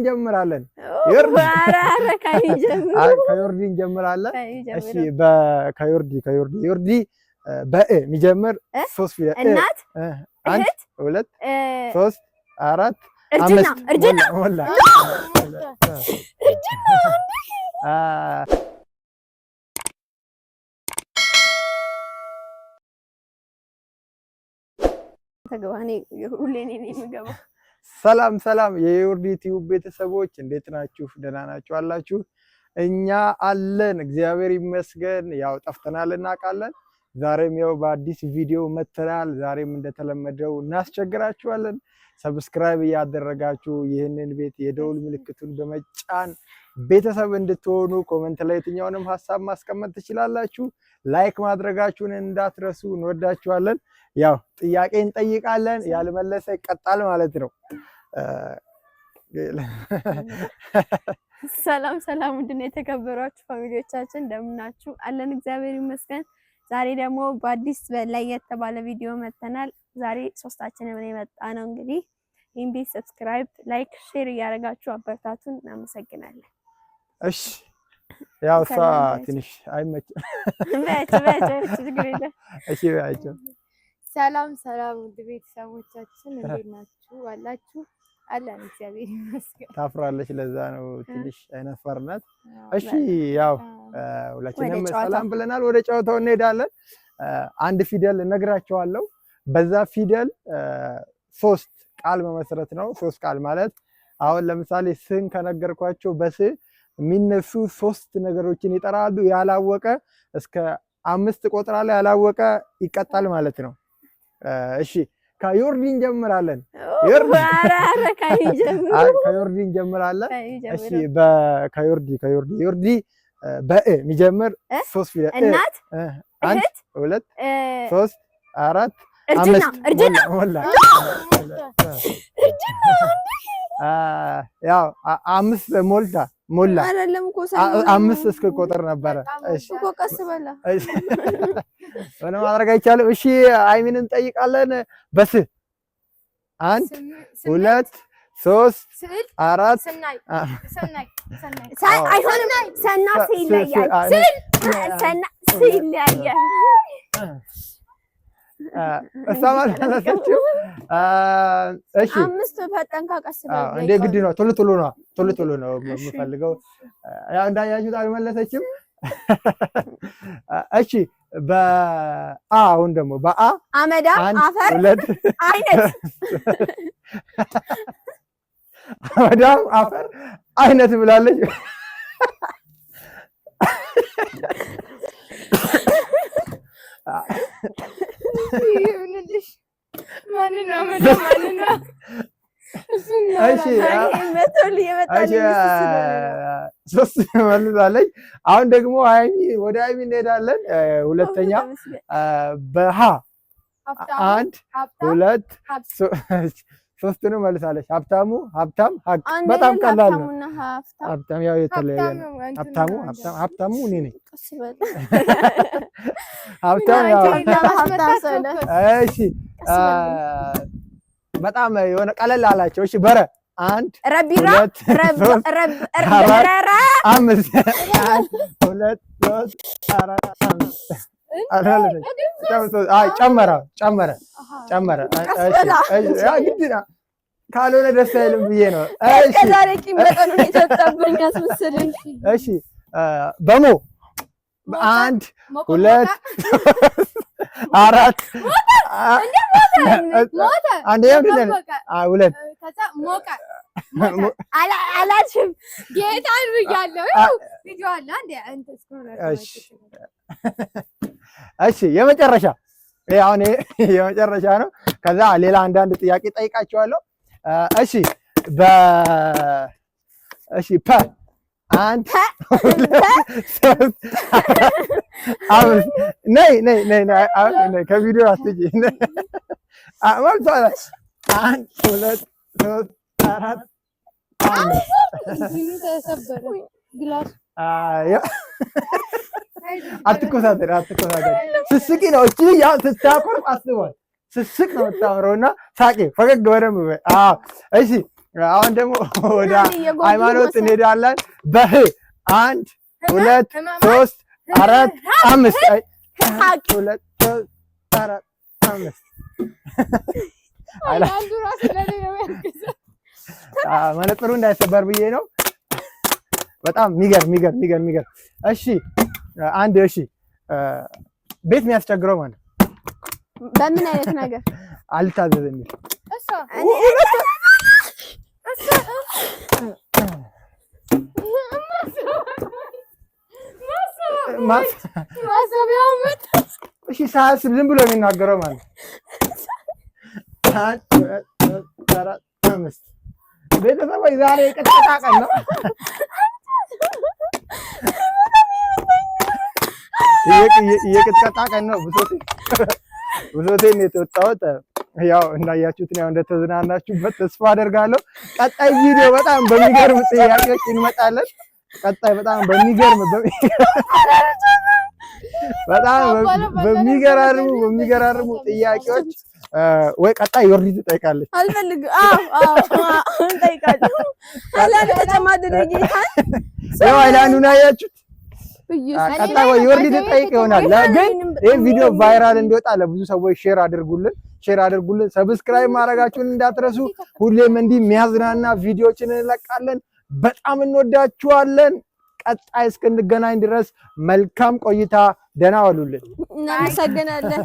እንጀምራለን። ከዮርዲ እንጀምራለን። እሺ ከዮርዲ በእ የሚጀምር ሶስት ፊደል እናት፣ አንድ፣ ሁለት፣ ሶስት፣ አራት፣ እርጅና አምስት እርጅና ሞላ። ሰላም ሰላም የዮርዲ ቲዩብ ቤተሰቦች እንዴት ናችሁ? ደህና ናችሁ አላችሁ? እኛ አለን እግዚአብሔር ይመስገን። ያው ጠፍተናል እናውቃለን። ዛሬም ያው በአዲስ ቪዲዮ መተናል። ዛሬም እንደተለመደው እናስቸግራችኋለን። ሰብስክራይብ እያደረጋችሁ ይህንን ቤት የደውል ምልክቱን በመጫን ቤተሰብ እንድትሆኑ ኮሜንት ላይ የትኛውንም ሀሳብ ማስቀመጥ ትችላላችሁ። ላይክ ማድረጋችሁን እንዳትረሱ። እንወዳችኋለን። ያው ጥያቄ እንጠይቃለን፣ ያልመለሰ ይቀጣል ማለት ነው። ሰላም ሰላም፣ ውድና የተከበራችሁ ፋሚሊዎቻችን እንደምን ናችሁ? አለን እግዚአብሔር ይመስገን። ዛሬ ደግሞ በአዲስ ለየት ባለ ቪዲዮ መተናል። ዛሬ ሶስታችንም የመጣ ነው። እንግዲህ ይህን ቤት ሰብስክራይብ፣ ላይክ፣ ሼር እያደረጋችሁ አበረታቱን። እናመሰግናለን። እሺ ያው እሷ ትንሽ አይመችም። እሺ ባይቸው ሰላም ሰላም፣ ውድ ቤተሰቦቻችን እንዴት ናችሁ አላችሁ? አለን እግዚአብሔር ይመስገን። ታፍራለች፣ ለዛ ነው ትንሽ አይነፈርናት። እሺ ያው ሁላችንም ሰላም ብለናል። ወደ ጨዋታው እንሄዳለን። አንድ ፊደል እነግራቸዋለሁ። በዛ ፊደል ሶስት ቃል መመስረት ነው። ሶስት ቃል ማለት አሁን ለምሳሌ ስን ከነገርኳቸው በስ የሚነሱ ሶስት ነገሮችን ይጠራሉ። ያላወቀ እስከ 5 ቆጥራለ፣ ያላወቀ ይቀጣል ማለት ነው። እሺ ከዮርዲ እንጀምራለን። ከዮርዲ እንጀምራለን። እሺ ከዮርዲ በእ የሚጀምር ሶስት ፊደል እናት፣ አንድ፣ ሁለት፣ ሶስት፣ አራት፣ እርጅና እርጅና ሞላ። ያው 5 ሞላ አይደለም እኮ 5 እስከ ቆጥር ነበረ። እሺ እኮ ቀስ በላ ምን ማድረግ አይቻልም። እሺ አይሚን እንጠይቃለን። በስ 1 2 3 4 አይሆንም። ሰና ሲለያል ሰና ሲለያል እሷ ማለታችሁ እሺ 5 ፈጠንካ ቀስ በላ እንደ ግድ ነው። ቶሎ ነው የምፈልገው። ያው እንዳያችሁት አልመለሰችም። እሺ በአ አሁን ደግሞ በአ አመዳ አፈር አይነት አመዳም አፈር አይነት ብላለች። ሶስት መልሳለች። አሁን ደግሞ ወደ አይሚ እንሄዳለን። ሁለተኛ በሃ 1 2 ሶስቱንም መልሳለች። ሀብታም ሀቅ በጣም ቀላል ነው። ሀብታም ያው የተለያየ ነው። ሀብታሙ እኔ ነኝ። ሀብታም ያው እሺ በጣም የሆነ ቀለል አላቸው። እሺ በረ 1 ረቢራ 5 1 2 3 4 5 ጨመረ። ካልሆነ ደስ አይልም ብዬ ነው። እሺ በሞ 1 2 4 አላችም ጌታን ብያለሁ። ቪዲዮ አለ አንዴ እሺ የመጨረሻ አሁን የመጨረሻ ነው። ከዛ ሌላ አንዳንድ ጥያቄ ጠይቃቸዋለሁ። እሺ እሺ ፐ 1 2 3 ነይ ከቪዲዮ አትጂ። 1 2 3 4 አትኮሳተር። ስስቂ ነው እቺ ያው ስታቆርብ አስቧል። ስስቅ ነው የምታምረውና ሳቂ ፈገግ በደንብ። እሺ አሁን ደግሞ ወደ ሃይማኖት እንሄዳለን። በህ 1 2 3 4 5 2 3 4 5 አንዱ ራስ ለኔ ነው ያልከው። መነጽሩ እንዳይሰበር ብዬ ነው። በጣም የሚገርም። እሺ አንድ እሺ ቤት የሚያስቸግረው ማለት በምን አይነት ነገር አልታዘዝ የሚል እሺ ሳያስብ ዝም ብሎ የሚናገረው ማለት 1 2 3 4 5 ቤተሰቦች ዛሬ የቅጥታ ቀን ነው። የቅጥታ ቀን ነው። ብሶቴን የተወጣሁት ያው እንዳያችሁት ነው። እንደተዝናናችሁበት ተስፋ አደርጋለሁ። ቀጣይ ቪዲዮ በጣም በሚገርም ጥያቄዎች እንመጣለን። ቀጣይ በጣም በሚገራርሙ ጥያቄዎች ወይ ቀጣይ ዮርዲ ትጠይቃለች። አልፈልግም። እንጠይቃለሁ። አላለ ተማደረ ጌታ ያው አይላንዱን አያችሁት። ቀጣይ ወይ ዮርዲ ትጠይቅ ይሆናል። ግን ይሄ ቪዲዮ ቫይራል እንዲወጣ ለብዙ ሰዎች ሼር አድርጉልን። ሰብስክራይብ ማድረጋችሁን እንዳትረሱ። ሁሌም እንዲህ የሚያዝናና ቪዲዮዎችን እንለቃለን። በጣም እንወዳችኋለን። ቀጣይ እስክንገናኝ ድረስ መልካም ቆይታ። ደህና ዋሉልን። እናመሰግናለን።